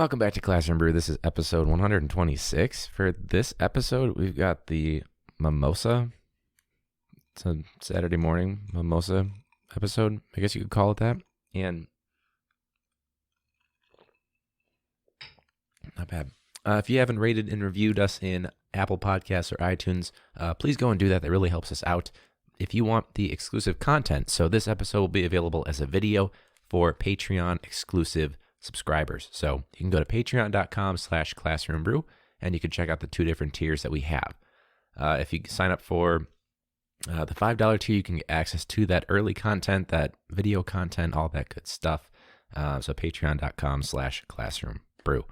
Welcome back to Classroom Brew. This is episode 126. For this episode, we've got the Mimosa. It's a Saturday morning Mimosa episode. I guess you could call it that. And not bad. If you haven't rated and reviewed us in Apple Podcasts or iTunes, please go and do that. That really helps us out. If you want the exclusive content, so this episode will be available as a video for Patreon exclusive subscribers. So you can go to patreon.com/classroombrew and you can check out the two different tiers that we have. If you sign up for the $5 tier, you can get access to that early content, that video content, all that good stuff. So patreon.com/classroombrew.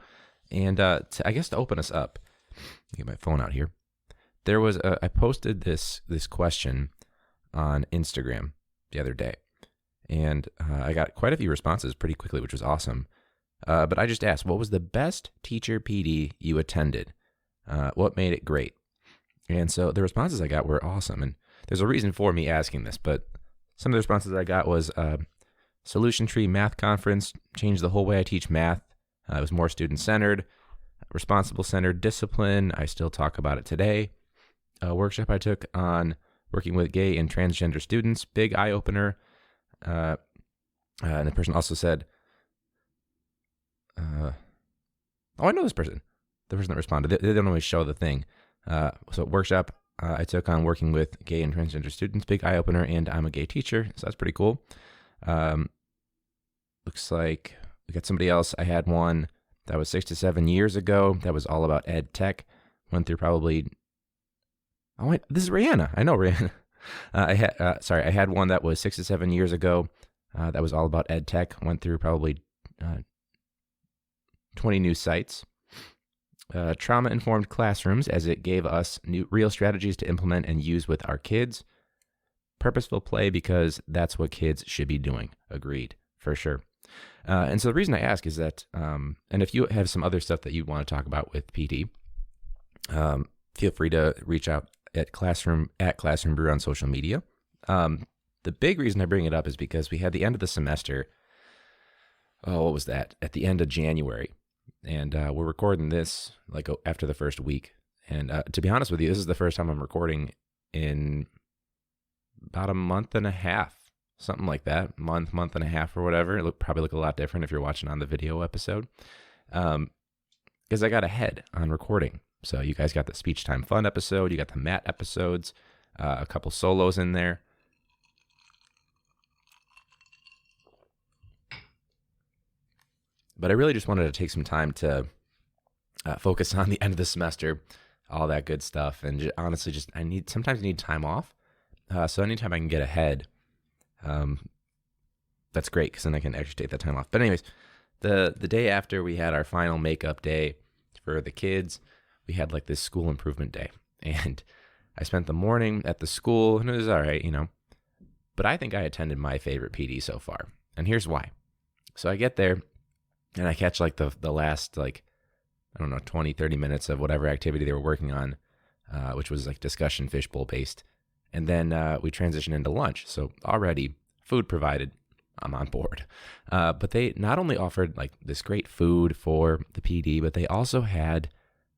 And I guess to open us up, get my phone out here. There was I posted this question on Instagram the other day, and I got quite a few responses pretty quickly, which was awesome. But I just asked, what was the best teacher PD you attended? What made it great? And so the responses I got were awesome. And there's a reason for me asking this, but some of the responses I got was Solution Tree Math Conference changed the whole way I teach math. It was more student-centered, responsible-centered discipline. I still talk about it today. A workshop I took on working with gay and transgender students, big eye-opener. And the person also said, I know this person. The person that responded. They don't always show the thing. So workshop I took on working with gay and transgender students, big eye-opener, and I'm a gay teacher, so that's pretty cool. Looks like we got somebody else. I had one that was 6 to 7 years ago. That was all about ed tech. Went through probably... Oh, wait, this is Rihanna. I know Rihanna. I had one that was 6 to 7 years ago. That was all about ed tech. Went through probably 20 new sites. Trauma-informed classrooms, as it gave us real strategies to implement and use with our kids. Purposeful play, because that's what kids should be doing. Agreed, for sure. And so the reason I ask is that, and if you have some other stuff that you want to talk about with PD, feel free to reach out at Classroom Brew on social media. The big reason I bring it up is because we had the end of the semester. Oh, what was that? At the end of January. And we're recording this like after the first week. And to be honest with you, this is the first time I'm recording in about a month and a half, something like that. Month and a half or whatever. It probably look a lot different if you're watching on the video episode. Because I got ahead on recording. So you guys got the Speech Time Fun episode. You got the Matt episodes. A couple solos in there. But I really just wanted to take some time to focus on the end of the semester, all that good stuff. And honestly, sometimes I need time off. So anytime I can get ahead, that's great, because then I can actually take that time off. But anyways, the day after we had our final makeup day for the kids, we had like this school improvement day. And I spent the morning at the school, and it was all right, But I think I attended my favorite PD so far. And here's why. So I get there, and I catch like the last, 20, 30 minutes of whatever activity they were working on, which was like discussion fishbowl based. And then we transition into lunch. So already food provided, I'm on board. But they not only offered like this great food for the PD, but they also had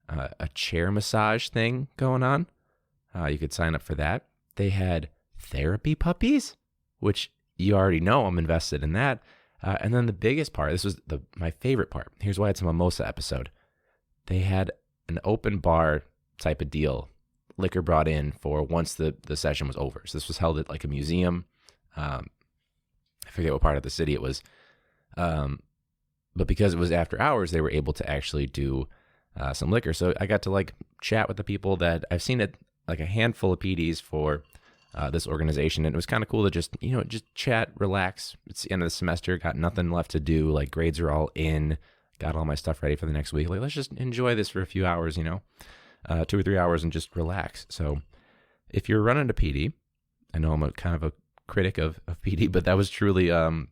a chair massage thing going on. You could sign up for that. They had therapy puppies, which you already know I'm invested in that. And then the biggest part, this was my favorite part. Here's why it's a Mimosa episode. They had an open bar type of deal, liquor brought in for once the session was over. So this was held at like a museum. I forget what part of the city it was. But because it was after hours, they were able to actually do some liquor. So I got to like chat with the people that I've seen at like a handful of PDs for this organization, and it was kind of cool to just chat, relax. It's the end of the semester, got nothing left to do, like grades are all in, got all my stuff ready for the next week. Like, let's just enjoy this for a few hours, 2 or 3 hours, and just relax. So if you're running a PD, I know I'm a kind of a critic of PD, but that was truly that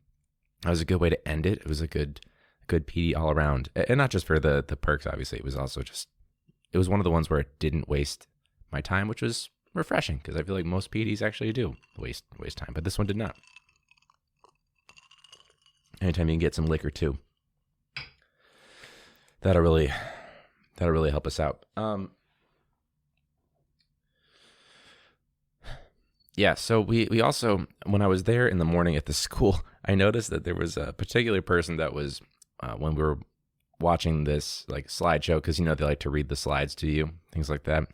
was a good way to end it. It was a good PD all around, and not just for the perks. Obviously, it was also it was one of the ones where it didn't waste my time, which was refreshing, because I feel like most PDs actually do waste time, but this one did not. Anytime you can get some liquor too. that'll really help us out. Yeah, so we also, when I was there in the morning at the school, I noticed that there was a particular person that was, when we were watching this like slideshow, because they like to read the slides to you, things like that.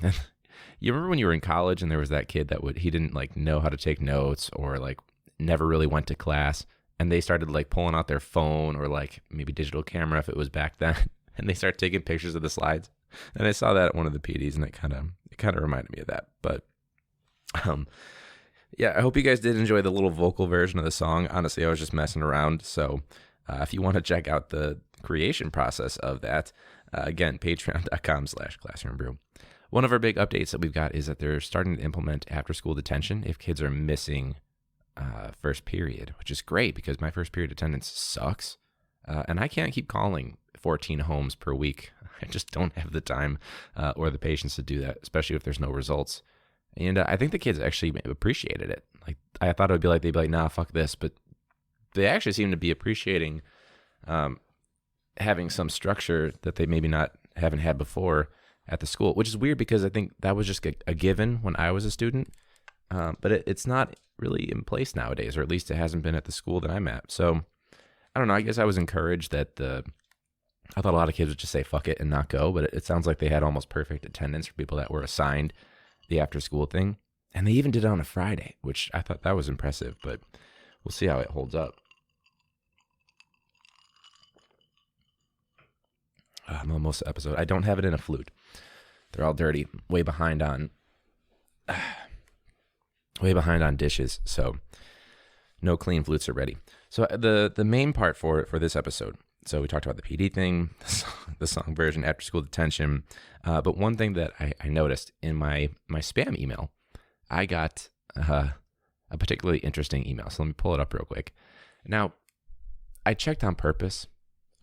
You remember when you were in college and there was that kid that he didn't like know how to take notes, or like never really went to class, and they started like pulling out their phone or like maybe digital camera if it was back then, and they start taking pictures of the slides. And I saw that at one of the PDs, and it kind of reminded me of that. But yeah, I hope you guys did enjoy the little vocal version of the song. Honestly, I was just messing around. So if you want to check out the creation process of that, again, patreon.com/classroombrew. One of our big updates that we've got is that they're starting to implement after-school detention if kids are missing first period, which is great because my first period attendance sucks. And I can't keep calling 14 homes per week. I just don't have the time or the patience to do that, especially if there's no results. And I think the kids actually appreciated it. Like, I thought it would be like, they'd be like, nah, fuck this. But they actually seem to be appreciating having some structure that they maybe haven't had before at the school, which is weird because I think that was just a given when I was a student. But it's not really in place nowadays, or at least it hasn't been at the school that I'm at. So I don't know. I guess I was encouraged that I thought a lot of kids would just say fuck it and not go, but it sounds like they had almost perfect attendance for people that were assigned the after school thing. And they even did it on a Friday, which I thought that was impressive, but we'll see how it holds up. Mimosa episode. I don't have it in a flute. They're all dirty, way behind on dishes, so no clean flutes are ready. So the main part for this episode, so we talked about the PD thing, the song version, after school detention, but one thing that I noticed in my spam email, I got a particularly interesting email. So let me pull it up real quick. Now, I checked on purpose.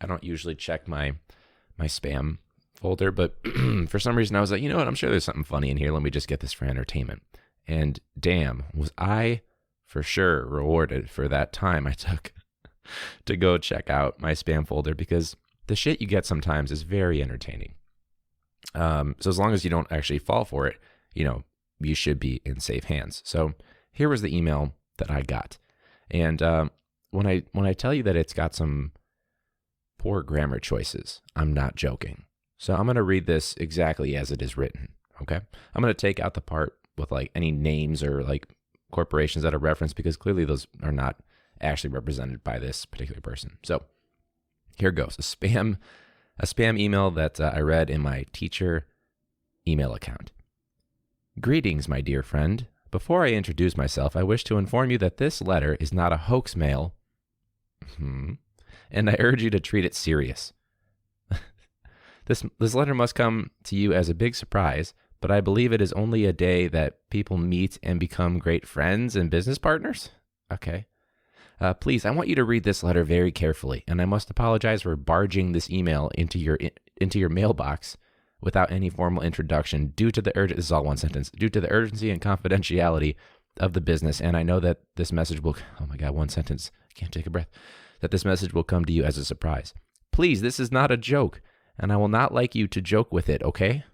I don't usually check my spam folder, but for some reason I was like, you know what, I'm sure there's something funny in here. Let me just get this for entertainment. And damn, was I for sure rewarded for that time I took to go check out my spam folder, because the shit you get sometimes is very entertaining. So as long as you don't actually fall for it, you should be in safe hands. So here was the email that I got. And when I tell you that it's got some poor grammar choices, I'm not joking. So I'm going to read this exactly as it is written, okay? I'm going to take out the part with like any names or like corporations that are referenced, because clearly those are not actually represented by this particular person. So here goes. A spam email that I read in my teacher email account. Greetings, my dear friend. Before I introduce myself, I wish to inform you that this letter is not a hoax mail. And I urge you to treat it serious. This letter must come to you as a big surprise, but I believe it is only a day that people meet and become great friends and business partners. Okay. Please, I want you to read this letter very carefully, and I must apologize for barging this email into your mailbox without any formal introduction due to the this is all one sentence, due to the urgency and confidentiality of the business. And I know that this message will, oh my God, one sentence, I can't take a breath, that this message will come to you as a surprise. Please, this is not a joke, and I will not like you to joke with it, okay?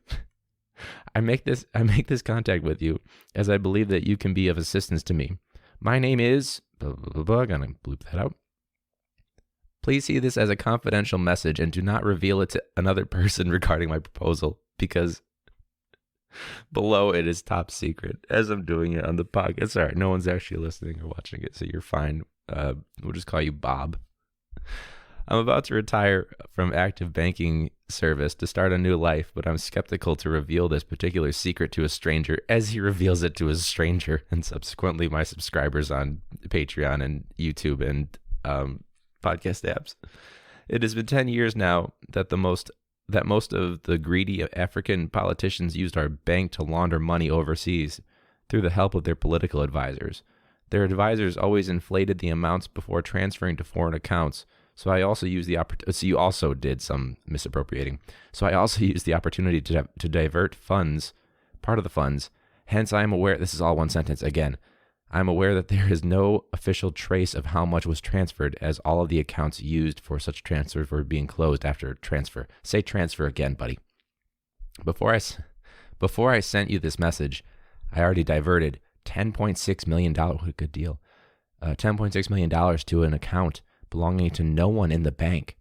I make this contact with you as I believe that you can be of assistance to me. My name is, blah, blah, blah, blah. I'm going to bloop that out. Please see this as a confidential message and do not reveal it to another person regarding my proposal, because below it is top secret, as I'm doing it on the podcast. All right, no one's actually listening or watching it, so you're fine. We'll just call you Bob. I'm about to retire from active banking service to start a new life, but I'm skeptical to reveal this particular secret to a stranger as he reveals it to a stranger and subsequently my subscribers on Patreon and YouTube and podcast apps. It has been 10 years now that most of the greedy African politicians used our bank to launder money overseas through the help of their political advisors. Their advisors always inflated the amounts before transferring to foreign accounts. So I also used the opportunity. So you also did some misappropriating. So I also used the opportunity to divert funds, part of the funds. Hence, I am aware. This is all one sentence again. I'm aware that there is no official trace of how much was transferred, as all of the accounts used for such transfers were being closed after transfer. Say transfer again, buddy. Before I sent you this message, I already diverted $10.6 million. What a good deal. $10.6 million to an account belonging to no one in the bank.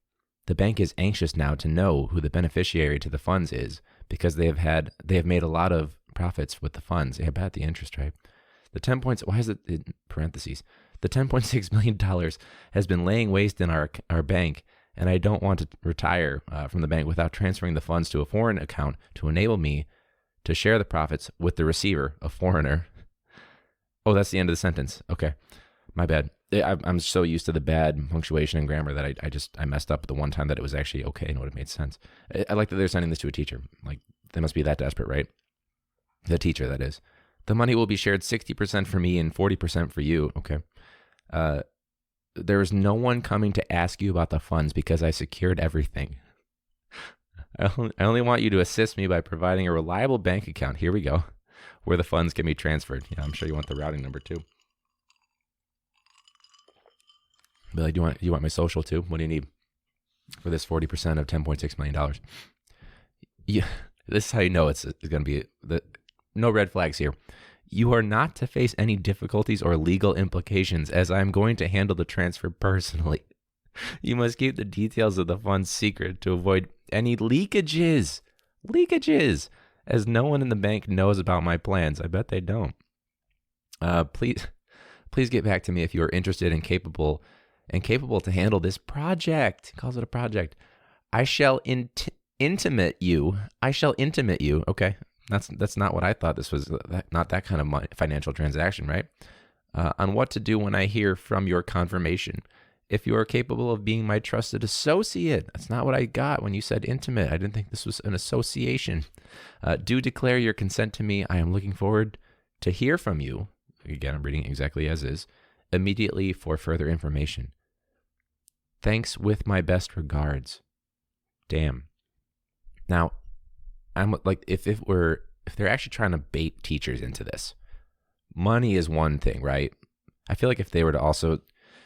The bank is anxious now to know who the beneficiary to the funds is, because they have made a lot of profits with the funds. They have had the interest rate. The 10 points, why is it in parentheses? The $10.6 million has been laying waste in our bank, and I don't want to retire from the bank without transferring the funds to a foreign account to enable me to share the profits with the receiver, a foreigner. Oh, that's the end of the sentence. Okay, my bad. I'm so used to the bad punctuation and grammar that I messed up the one time that it was actually okay and it would have made sense. I like that they're sending this to a teacher. Like, they must be that desperate, right? The teacher, that is. The money will be shared 60% for me and 40% for you. Okay. There is no one coming to ask you about the funds because I secured everything. I only want you to assist me by providing a reliable bank account. Here we go. Where the funds can be transferred. Yeah, I'm sure you want the routing number too. Billy, do you want my social too? What do you need for this 40% of $10.6 million? Yeah, this is how you know it's going to be no red flags here. You are not to face any difficulties or legal implications, as I am going to handle the transfer personally. You must keep the details of the funds secret to avoid any leakages, as no one in the bank knows about my plans. I bet they don't. Please get back to me if you are interested and capable to handle this project. He calls it a project. I shall intimate you. Okay. That's not what I thought this was. Not that kind of financial transaction, right? On what to do when I hear from your confirmation. If you are capable of being my trusted associate. That's not what I got when you said intimate. I didn't think this was an association. Do declare your consent to me. I am looking forward to hear from you. Again, I'm reading exactly as is. Immediately for further information. Thanks with my best regards. Damn. Now, I'm like, if they're actually trying to bait teachers into this, money is one thing, right? I feel like if they were to also,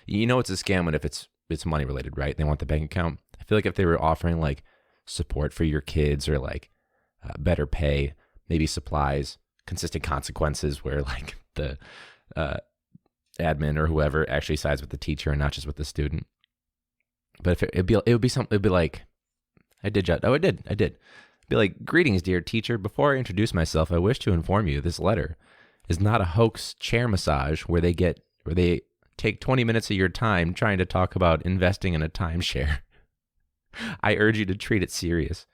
it's a scam when if it's money related, right? They want the bank account. I feel like if they were offering like support for your kids or like better pay, maybe supplies, consistent consequences where like the admin or whoever actually sides with the teacher and not just with the student. But if it'd be like, I did. Be like, greetings, dear teacher. Before I introduce myself, I wish to inform you this letter is not a hoax chair massage where they take 20 minutes of your time trying to talk about investing in a timeshare. I urge you to treat it serious.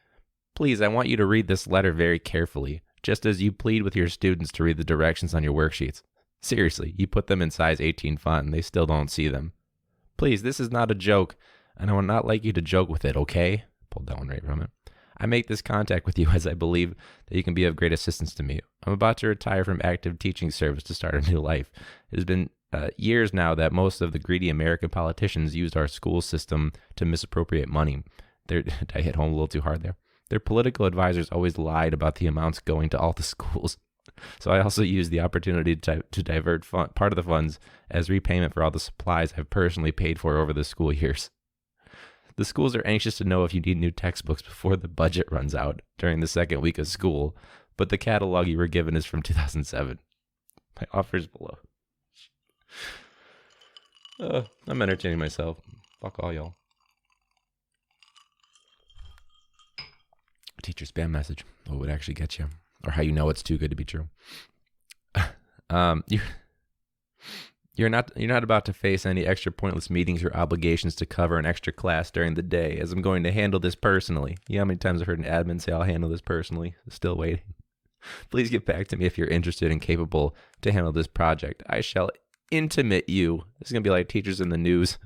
Please, I want you to read this letter very carefully, just as you plead with your students to read the directions on your worksheets. Seriously, you put them in size 18 font and they still don't see them. Please, this is not a joke, and I would not like you to joke with it, okay? Pulled that one right from it. I make this contact with you as I believe that you can be of great assistance to me. I'm about to retire from active teaching service to start a new life. It has been years now that most of the greedy American politicians used our school system to misappropriate money. I hit home a little too hard there. Their political advisors always lied about the amounts going to all the schools. So I also used the opportunity to divert part of the funds as repayment for all the supplies I've personally paid for over the school years. The schools are anxious to know if you need new textbooks before the budget runs out during the second week of school, but the catalog you were given is from 2007. My offer's below. I'm entertaining myself. Fuck all y'all. Teacher spam message. What would actually get you? Or how you know it's too good to be true. You're not about to face any extra pointless meetings or obligations to cover an extra class during the day, as I'm going to handle this personally. You know how many times I've heard an admin say, I'll handle this personally? Still waiting. Please get back to me if you're interested and capable to handle this project. I shall intimate you. This is going to be like teachers in the news.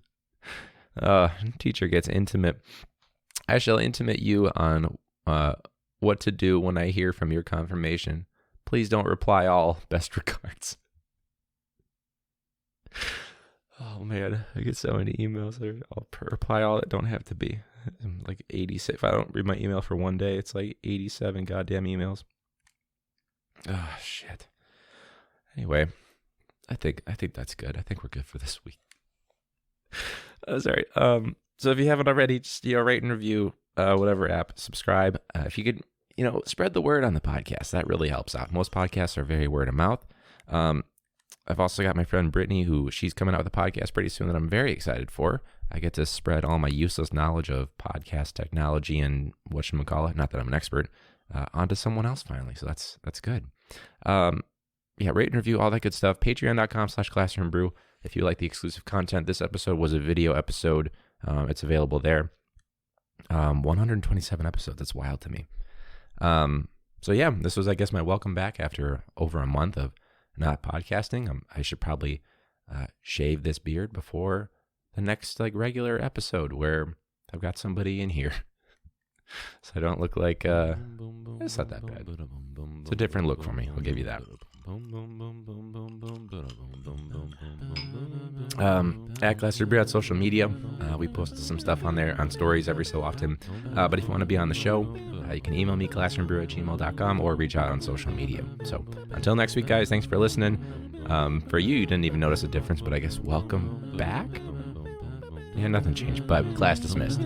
Teacher gets intimate. I shall intimate you on what to do when I hear from your confirmation. Please don't reply all. Best regards. Oh man, I get so many emails. I'll reply all that don't have to be. I'm like 86. If I don't read my email for one day, it's like 87 goddamn emails. Oh shit. Anyway, I think that's good. I think we're good for this week. Sorry. So if you haven't already, just rate and review whatever app, subscribe. If you could, spread the word on the podcast, that really helps out. Most podcasts are very word of mouth. I've also got my friend Brittany, she's coming out with a podcast pretty soon that I'm very excited for. I get to spread all my useless knowledge of podcast technology and whatchamacallit, not that I'm an expert, onto someone else finally. So that's good. Rate and review, all that good stuff. Patreon.com/classroombrew. If you like the exclusive content, this episode was a video episode. It's available there. 127 episodes. That's wild to me. So yeah, this was, I guess, my welcome back after over a month of not podcasting. I should probably shave this beard before the next regular episode where I've got somebody in here. So I don't look like it's not that bad. It's a different look for me, I'll give you that. At classroombrew at social media, we post some stuff on there on stories every so often. But if you want to be on the show, you can email me classroombrew@gmail.com or reach out on social media. So until next week, guys, thanks for listening. For you didn't even notice a difference, but I guess welcome back. Yeah, nothing changed, but class dismissed.